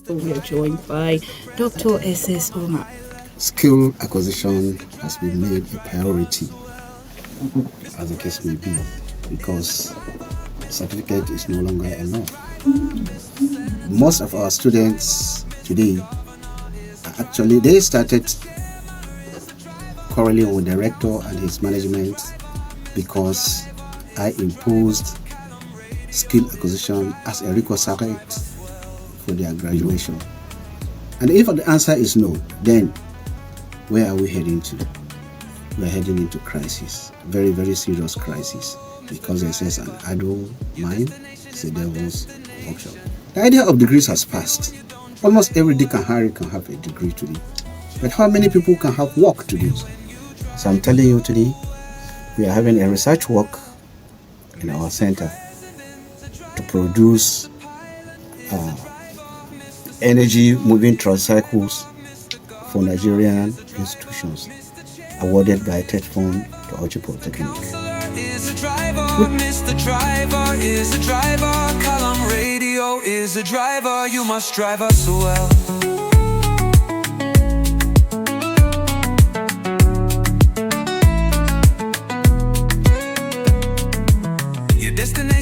We are joined by Dr. S.S. Umar. Skill acquisition has been made a priority, as the case may be, because certificate is no longer enough. Most of our students today they started quarreling with the rector and his management because I imposed skill acquisition as a requisite for their graduation. And if the answer is no, then where are we heading to? We're heading into crisis, very, very serious crisis, because it says an idle mind is a devil's workshop. The idea of degrees has passed. Almost every Harry can have a degree today. But how many people can have work today? So I'm telling you today, we are having a research work in our center to produce energy moving tricycles for Nigerian institutions, awarded by TED Fund to Auchi Polytechnic. Is a driver, Mr. Driver is a driver, Column Radio is a driver, you must drive us well.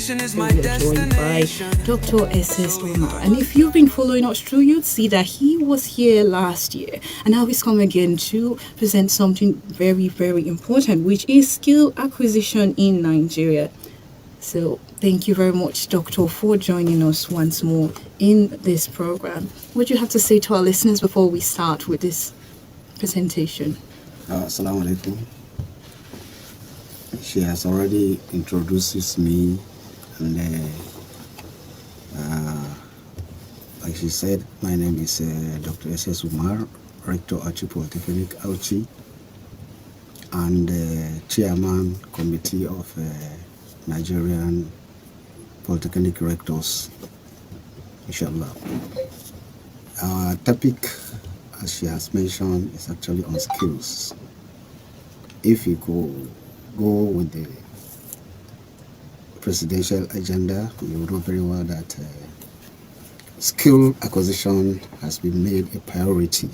Is my joined by Dr. S.S. Umar. And if you've been following us through, you'd see that he was here last year. And now he's come again to present something very, very important, which is skill acquisition in Nigeria. So thank you very much, Doctor, for joining us once more in this program. What do you have to say to our listeners before we start with this presentation? Assalamu alaikum. She has already introduced me, and like she said, my name is Dr. S.S. Umar, Rector Auchi Polytechnic, Auchi, and Chairman Committee of Nigerian Polytechnic Rectors, inshallah. Our topic, as she has mentioned, is actually on skills. If you go with the presidential agenda, you know very well that skill acquisition has been made a priority,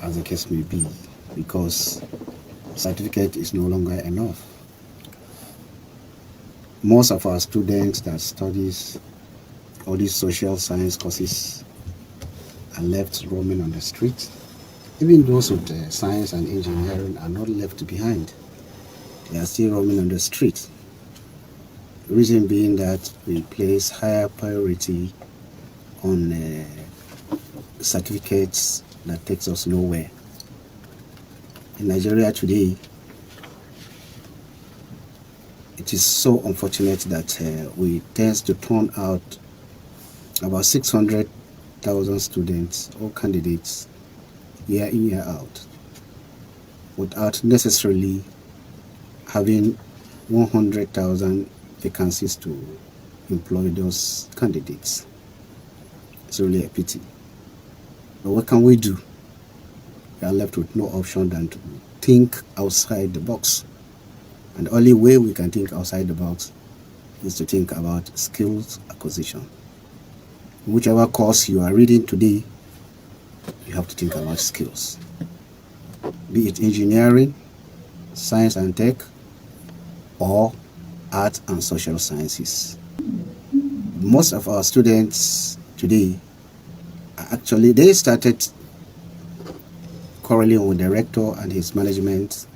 as the case may be, because certificate is no longer enough. Most of our students that studies all these social science courses are left roaming on the street. Even those with science and engineering are not left behind. They are still roaming on the street. The reason being that we place higher priority on certificates that takes us nowhere. In Nigeria today, it is so unfortunate that we tend to turn out about 600,000 students or candidates year in, year out, without necessarily having 100,000 vacancies to employ those candidates. It's really a pity. But what can we do? We are left with no option than to think outside the box. And the only way we can think outside the box is to think about skills acquisition. Whichever course you are reading today, you have to think about skills. Be it engineering, science and tech, or art and social sciences. Most of our students today they started quarreling with the rector and his management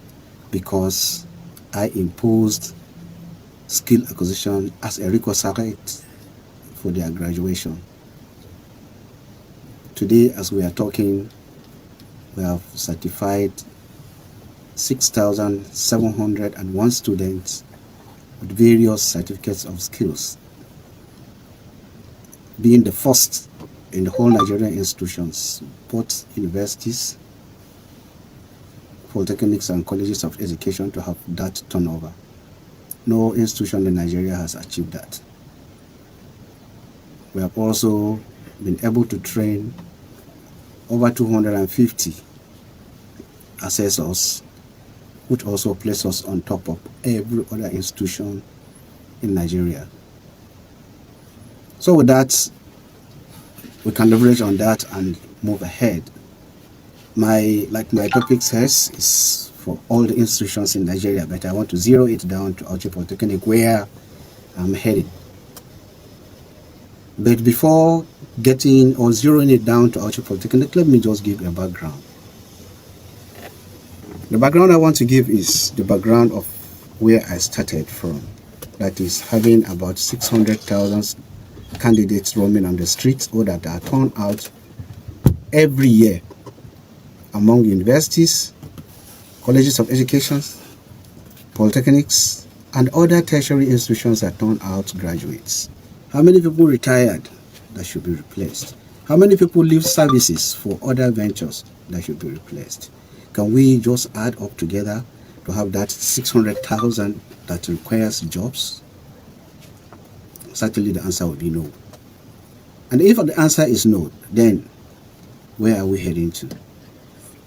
because I imposed skill acquisition as a requisite for their graduation. Today, as we are talking, we have certified 6,701 students with various certificates of skills, being the first in the whole Nigerian institutions, both universities, polytechnics and colleges of education, to have that turnover. No institution in Nigeria has achieved that. We have also been able to train over 250 assessors, which also places us on top of every other institution in Nigeria. So with that, we can leverage on that and move ahead. My topic says, is for all the institutions in Nigeria, but I want to zero it down to Auchi Polytechnic, where I'm heading. But before getting or zeroing it down to Auchi Polytechnic, let me just give a background. The background I want to give is the background of where I started from. That is having about 600,000 candidates roaming on the streets, or that are turned out every year among universities, colleges of education, polytechnics, and other tertiary institutions that turn out graduates. How many people retired that should be replaced? How many people leave services for other ventures that should be replaced? Can we just add up together to have that 600,000 that requires jobs? Certainly the answer will be no. And if the answer is no, then where are we heading to?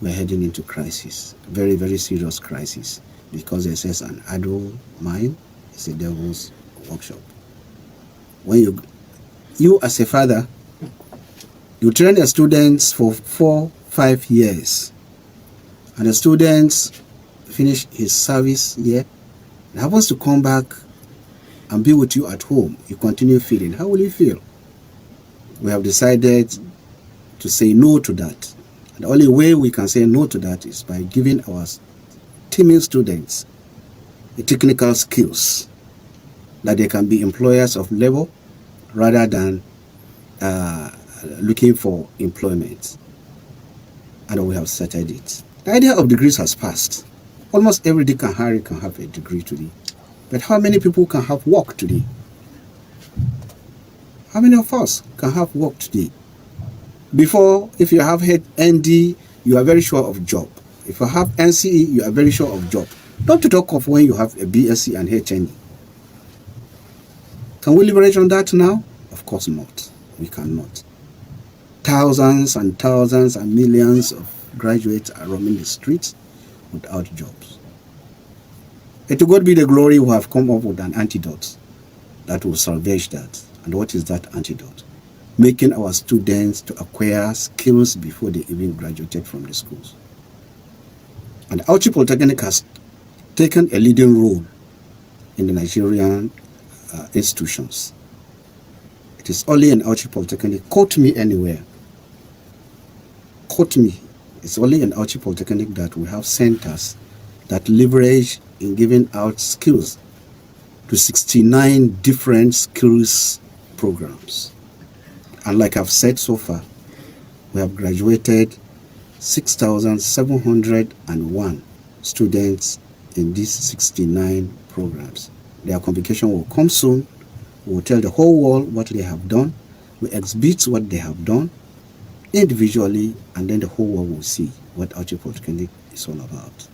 We're heading into crisis, very, very serious crisis, because it says an idle mind is a devil's workshop. When you as a father, you train the students for 4-5 years, and the students finish his service year, and happens to come back and be with you at home, you continue feeding. How will you feel? We have decided to say no to that. And the only way we can say no to that is by giving our teaming students the technical skills that they can be employers of labor rather than looking for employment. And we have started it. The idea of degrees has passed. Almost every Harry can have a degree today. But how many people can have work today? How many of us can have work today? Before, if you have had ND, you are very sure of job. If you have NCE, you are very sure of job. Not to talk of when you have a BSc and HND. Can we leverage on that now? Of course not. We cannot. Thousands and thousands and millions of graduates are roaming the streets without jobs. And to God be the glory, we have come up with an antidote that will salvage that. And what is that antidote? Making our students to acquire skills before they even graduated from the schools. And Auchi Polytechnic has taken a leading role in the Nigerian institutions. It is only in Auchi Polytechnic, quote me anywhere, quote me, it's only in Auchi Polytechnic that we have centers that leverage in giving out skills to 69 different skills programs. And like I've said so far, we have graduated 6,701 students in these 69 programs. Their convocation will come soon. We will tell the whole world what they have done. We exhibit what they have done individually, and then the whole world will see what Auchi Polytechnic is all about.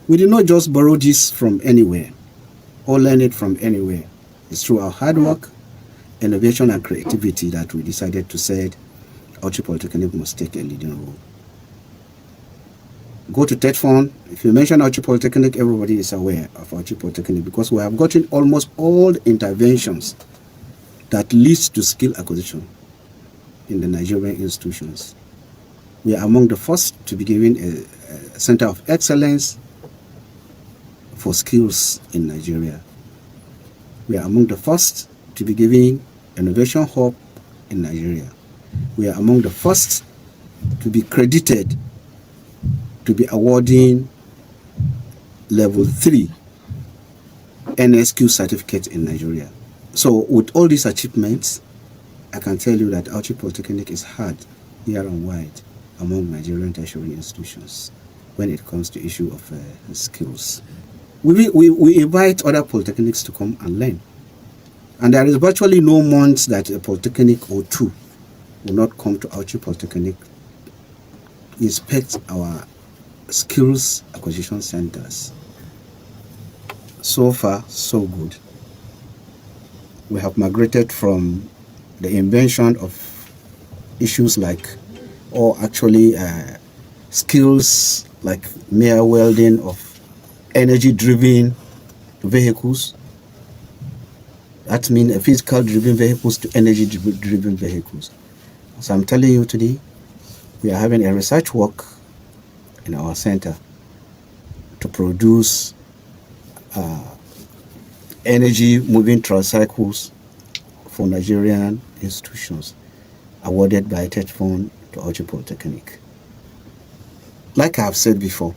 We did not just borrow this from anywhere or learn it from anywhere. It's through our hard work, innovation, and creativity that we decided to say Auchi Polytechnic must take a leading role. Go to TEDFund. If you mention Auchi Polytechnic, everybody is aware of Auchi Polytechnic, because we have gotten almost all the interventions that leads to skill acquisition in the Nigerian institutions. We are among the first to be given a center of excellence for skills in Nigeria. We are among the first to be giving innovation hub in Nigeria. We are among the first to be credited to be awarding level 3 NSQ certificate in Nigeria. So with all these achievements, I can tell you that Auchi Polytechnic is heard near and wide among Nigerian tertiary institutions when it comes to issue of skills. We invite other polytechnics to come and learn. And there is virtually no month that a polytechnic or two will not come to Auchi Polytechnic, inspect our skills acquisition centers. So far, so good. We have migrated from the invention of issues like, or actually skills like mere welding of energy-driven vehicles, That means physical driven vehicles to energy driven vehicles. So I'm telling you today, we are having a research work in our center to produce energy moving tricycles for Nigerian institutions, awarded by TED Fund to Auchi Polytechnic. Like I have said before,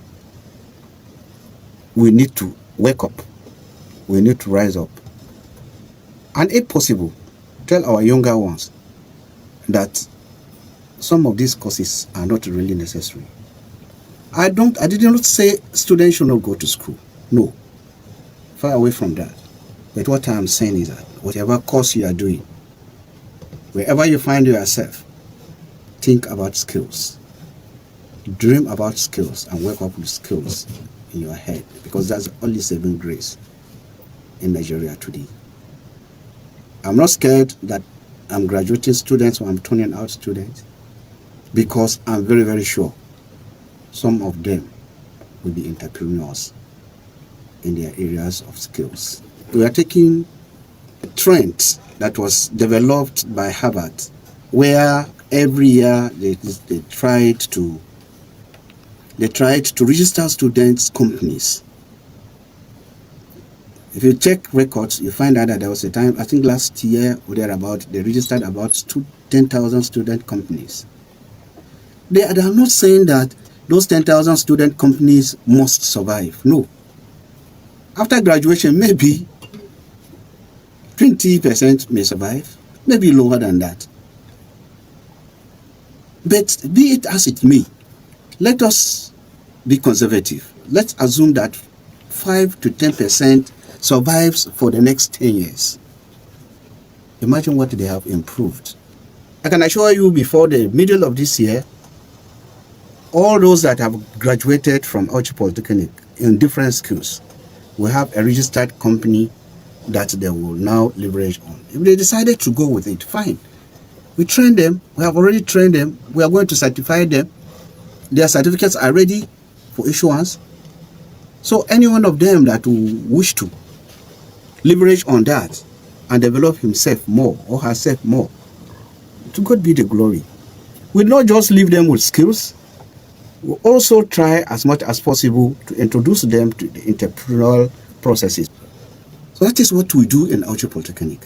we need to wake up. We need to rise up. And if possible, tell our younger ones that some of these courses are not really necessary. I did not say students should not go to school. No. Far away from that. But what I'm saying is that whatever course you are doing, wherever you find yourself, think about skills. Dream about skills and wake up with skills in your head, because that's the only saving grace in Nigeria today. I'm not scared that I'm graduating students or I'm turning out students, because I'm very, very sure some of them will be entrepreneurs in their areas of skills. We are taking a trend that was developed by Harvard, where every year they tried to register students' companies. If you check records, you find out that there was a time, I think last year or thereabout, they registered about 10,000 student companies. They are not saying that those 10,000 student companies must survive. No. After graduation, maybe 20% may survive, maybe lower than that. But be it as it may, let us be conservative. Let's assume that 5 to 10% survives for the next 10 years. Imagine what they have improved. I can assure you, before the middle of this year, all those that have graduated from Auchi Polytechnic in different skills will have a registered company that they will now leverage on. If they decided to go with it, fine. We train them. We have already trained them. We are going to certify them. Their certificates are ready for issuance. So any one of them that will wish to leverage on that and develop himself more or herself more, to God be the glory. We'll not just leave them with skills. We'll also try as much as possible to introduce them to the entrepreneurial processes. So that is what we do in Auchi Polytechnic.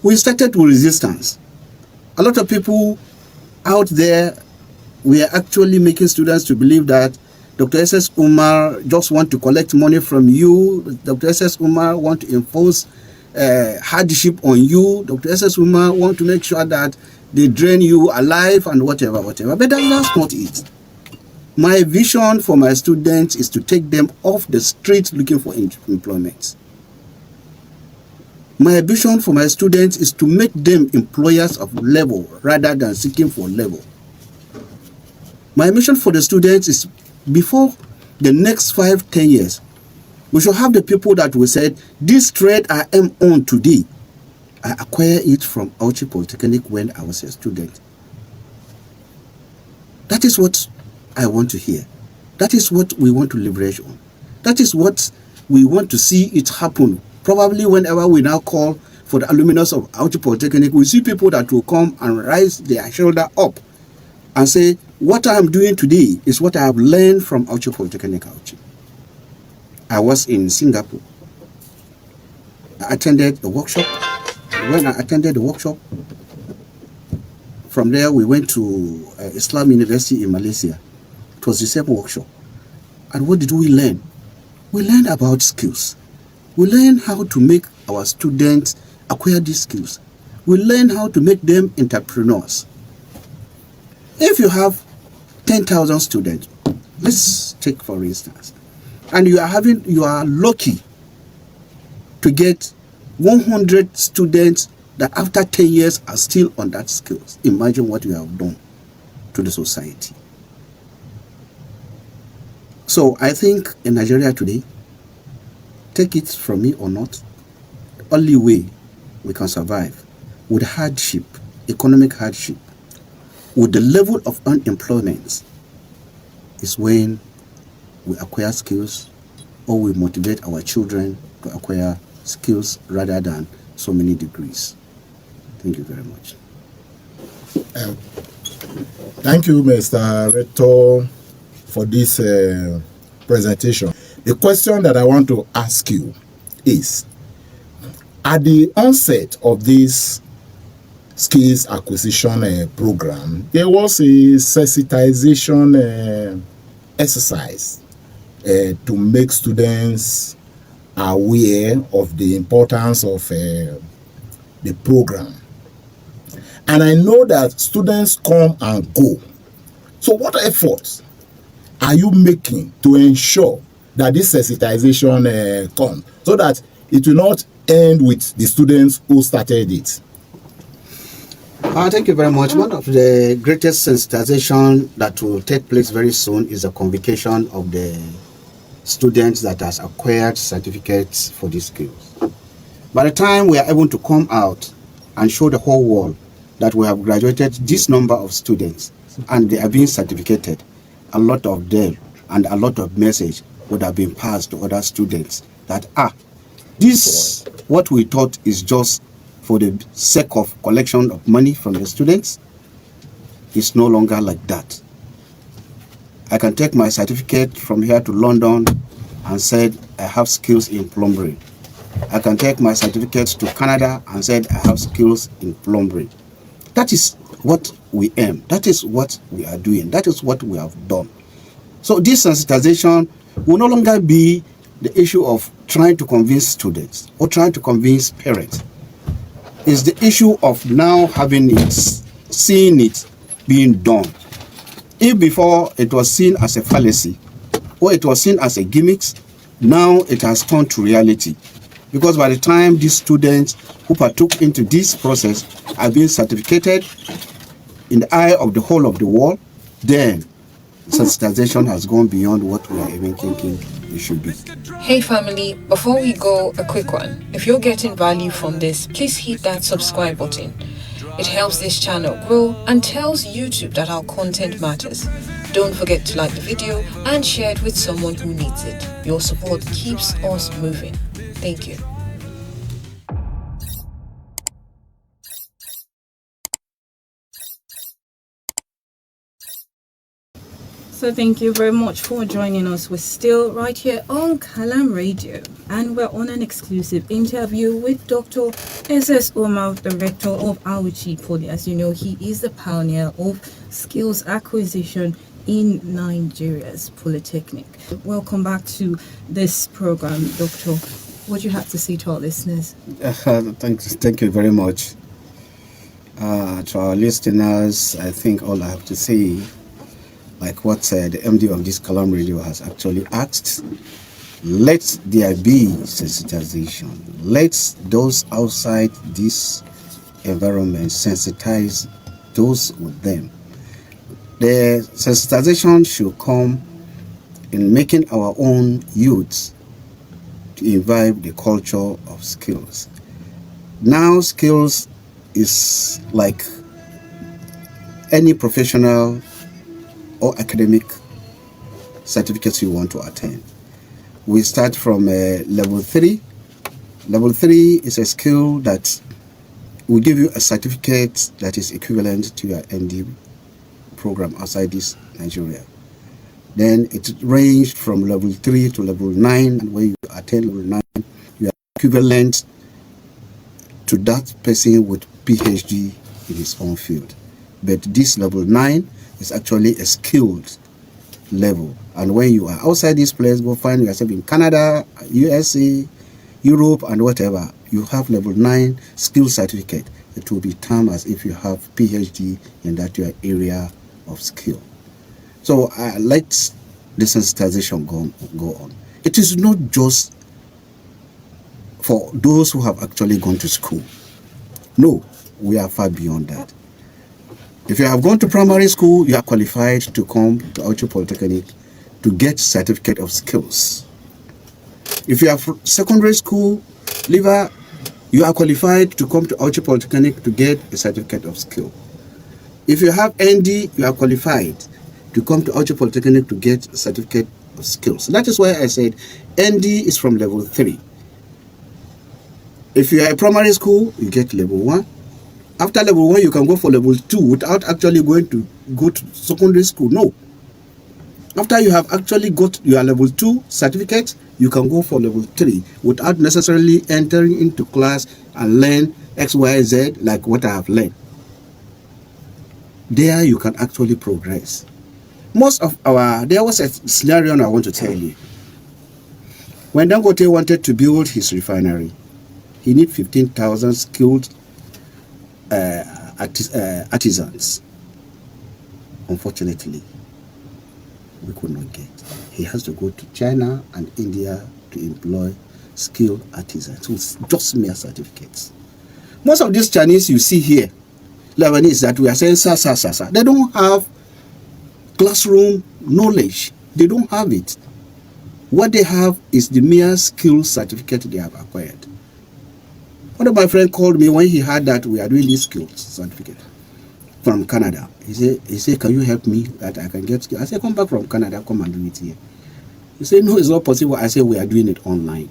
We started with resistance. A lot of people out there, we are actually making students to believe that Dr. S.S. Umar just want to collect money from you. Dr. S.S. Umar want to impose hardship on you. Dr. S.S. Umar want to make sure that they drain you alive and whatever. But that's not it. My vision for my students is to take them off the street looking for employment. My vision for my students is to make them employers of level rather than seeking for level. My mission for the students is, before the next 5-10 years, we should have the people that will say, this trade I am on today, I acquired it from Auchi Polytechnic when I was a student. That is what I want to hear. That is what we want to leverage on. That is what we want to see it happen. Probably whenever we now call for the alumni of Auchi Polytechnic, we see people that will come and raise their shoulder up and say, what I am doing today is what I have learned from Auchi Polytechnic Auchi. I was in Singapore. I attended a workshop. When I attended the workshop, from there we went to Islam University in Malaysia. It was the same workshop. And what did we learn? We learned about skills. We learned how to make our students acquire these skills. We learned how to make them entrepreneurs. If you have 10,000 students, let's take for instance, and you are lucky to get 100 students that after 10 years are still on that skills. Imagine what you have done to the society. So I think in Nigeria today, take it from me or not, the only way we can survive with hardship, economic hardship, with the level of unemployment, is when we acquire skills or we motivate our children to acquire skills rather than so many degrees. Thank you very much. Thank you, Mr. Rector, for this presentation. The question that I want to ask you is, at the onset of this skills acquisition program, there was a sensitization exercise to make students aware of the importance of the program. And I know that students come and go. So what efforts are you making to ensure that this sensitization comes, so that it will not end with the students who started it? Thank you very much. One of the greatest sensitization that will take place very soon is the convocation of the students that has acquired certificates for these skills. By the time we are able to come out and show the whole world that we have graduated this number of students and they are being certificated, a lot of them and a lot of message would have been passed to other students that this what we thought is just for the sake of collection of money from the students is no longer like that. I can take my certificate from here to London and said I have skills in plumbing. I can take my certificates to Canada and said I have skills in plumbing. That is what we aim. That is what we are doing. That is what we have done. So this sensitization will no longer be the issue of trying to convince students or trying to convince parents. It's the issue of now having it, seeing it being done. If before it was seen as a fallacy or it was seen as a gimmick, now it has turned to reality. Because by the time these students who partook into this process are being certificated in the eye of the whole of the world, then sensitization has gone beyond what we are even thinking it should be. Hey family, before we go, a quick one. If you're getting value from this, please hit that subscribe button. It helps this channel grow and tells YouTube that our content matters. Don't forget to like the video and share it with someone who needs it. Your support keeps us moving. Thank you. So thank you very much for joining us. We're still right here on Kalam Radio, and we're on an exclusive interview with Dr. S.S. Umar, the Rector of Auchi Poly. As you know, he is the pioneer of skills acquisition in Nigeria's Polytechnic. Welcome back to this program, Doctor. What do you have to say to our listeners? Thank you very much. To our listeners, I think all I have to say, like what the MD of this Kalam Radio has actually asked, let there be sensitization. Let those outside this environment sensitize those with them. The sensitization should come in making our own youths to imbibe the culture of skills. Now, skills is like any professional or academic certificates you want to attain. We start from level 3. Level 3 is a skill that will give you a certificate that is equivalent to your ND program outside this Nigeria. Then it ranged from level 3 to level 9, and when you attain level 9, you are equivalent to that person with PhD in his own field. But this level 9 is actually a skilled level. And when you are outside this place, go find yourself in Canada, USA, Europe, and whatever, you have level 9 skill certificate. It will be termed as if you have PhD in that your area of skill. So let the sensitization go on. It is not just for those who have actually gone to school. No, we are far beyond that. If you have gone to primary school, you are qualified to come to Auchi Polytechnic to get certificate of skills. If you have secondary school leaver, you are qualified to come to Auchi Polytechnic to get a certificate of skill. If you have ND, you are qualified to come to Auchi Polytechnic to get a certificate of skills. That is why I said ND is from level 3. If you are a primary school, you get level 1. After level 1, you can go for level 2 without actually going to go to secondary school. No. After you have actually got your level 2 certificate, you can go for level 3 without necessarily entering into class and learn X, Y, Z like what I have learned. There you can actually progress. There was a scenario I want to tell you. When Dangote wanted to build his refinery, he needed 15,000 skilled artisans. Unfortunately, we could not get. He has to go to China and India to employ skilled artisans with just mere certificates. Most of these Chinese you see here, Lebanese, that we are saying, sa, they don't have classroom knowledge. They don't have it. What they have is the mere skill certificate they have acquired. One of my friends called me when he heard that we are doing this skills certificate from Canada. He said, can you help me that I can get skill? I said, come back from Canada, come and do it here. He said, no, it's not possible. I said, we are doing it online.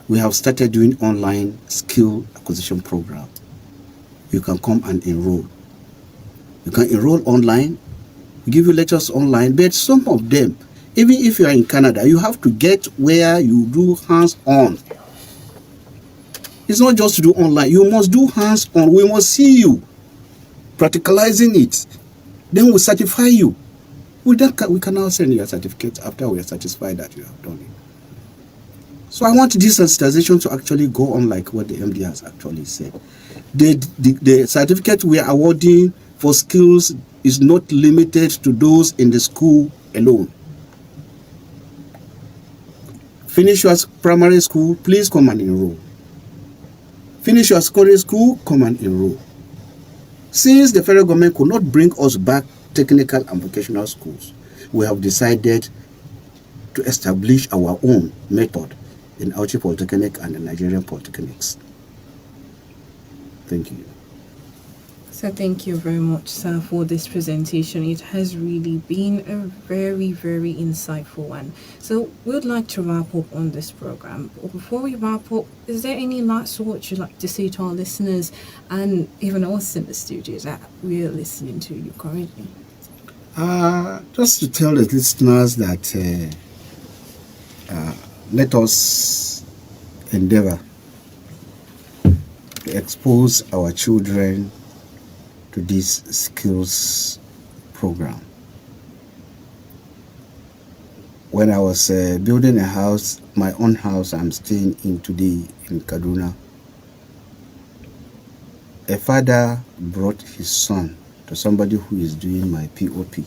We have started doing online skill acquisition program. You can come and enroll. You can enroll online. We give you lectures online, but some of them, even if you are in Canada, you have to get where you do hands-on. It's not just to do online. You must do hands-on. We must see you practicalizing it. Then we certify you. We can now send you a certificate after we are satisfied that you have done it. So I want this sensitization to actually go on like what the MD has actually said. The certificate we are awarding for skills is not limited to those in the school alone. Finish your primary school, please come and enroll. Finish your secondary school, come and enroll. Since the federal government could not bring us back technical and vocational schools, we have decided to establish our own method in Auchi Polytechnic and the Nigerian Polytechnics. Thank you. So thank you very much, sir, for this presentation. It has really been a very, very insightful one. So we would like to wrap up on this program. But before we wrap up, is there any last words you'd like to say to our listeners and even us in the studio that we are listening to you currently? Just to tell the listeners that let us endeavor to expose our children to this skills program. When I was building a house, my own house I'm staying in today in Kaduna, a father brought his son to somebody who is doing my POP.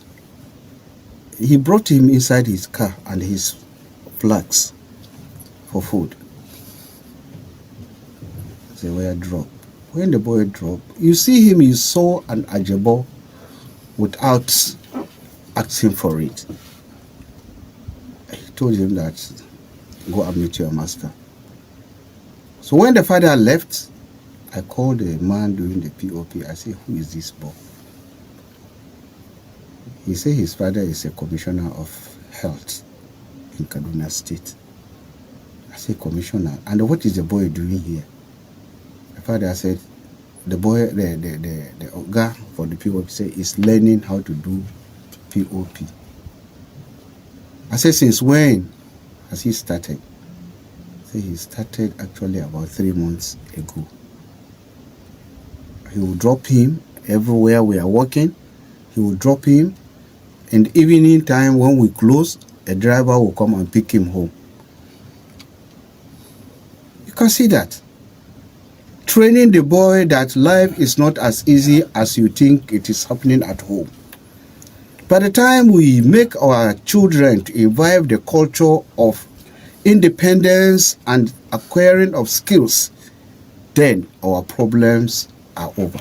He brought him inside his car and his flags for food. They were dropped. When the boy dropped, you see him, he saw an ajabo without asking for it. He told him that, go and meet your master. So when the father left, I called the man doing the POP. I said, who is this boy? He said his father is a commissioner of health in Kaduna State. I said, commissioner, and what is the boy doing here? The father said, the boy, the Oga for the POP said, is learning how to do POP. I said, since when has he started? Say he started actually about 3 months ago. He will drop him everywhere we are working. He will drop him. And evening time when we close, a driver will come and pick him home. You can see that. Training the boy that life is not as easy as you think it is happening at home. By the time we make our children to imbibe the culture of independence and acquiring of skills, then our problems are over.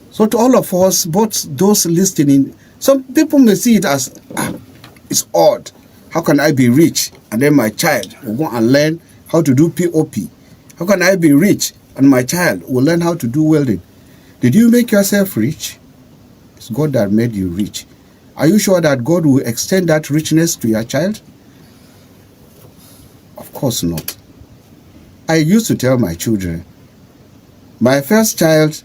So to all of us, both those listening, some people may see it as, it's odd. How can I be rich and then my child will go and learn how to do POP? How can I be rich and my child will learn how to do welding? Did you make yourself rich? It's God that made you rich. Are you sure that God will extend that richness to your child? Of course not. I used to tell my children, my first child,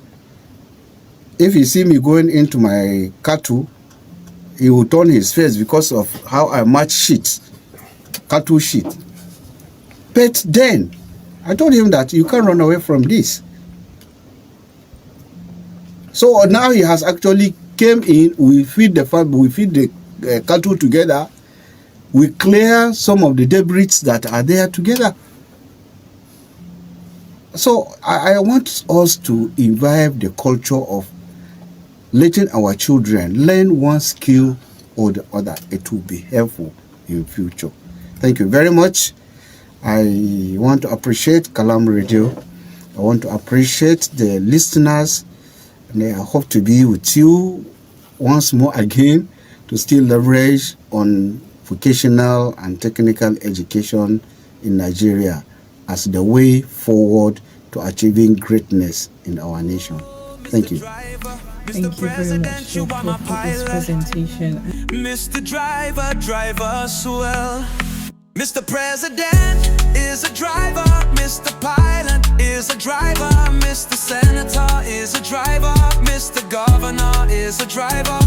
if he see me going into my cattle, he will turn his face because of how I match shit, cattle shit. But then, I told him that you can't run away from this. So now he has actually came in, we feed the farm, we feed the cattle together, we clear some of the debris that are there together. So I want us to imbibe the culture of letting our children learn one skill or the other. It will be helpful in future. Thank you very much. I want to appreciate Kalam Radio. I want to appreciate the listeners, and I hope to be with you once more again to still leverage on vocational and technical education in Nigeria as the way forward to achieving greatness in our nation. Thank you. Thank you very much, Doctor, for this presentation. Mr. Driver, drive us well. Mr. President is a driver, Mr. Pilot is a driver, Mr. Senator is a driver, Mr. Governor is a driver.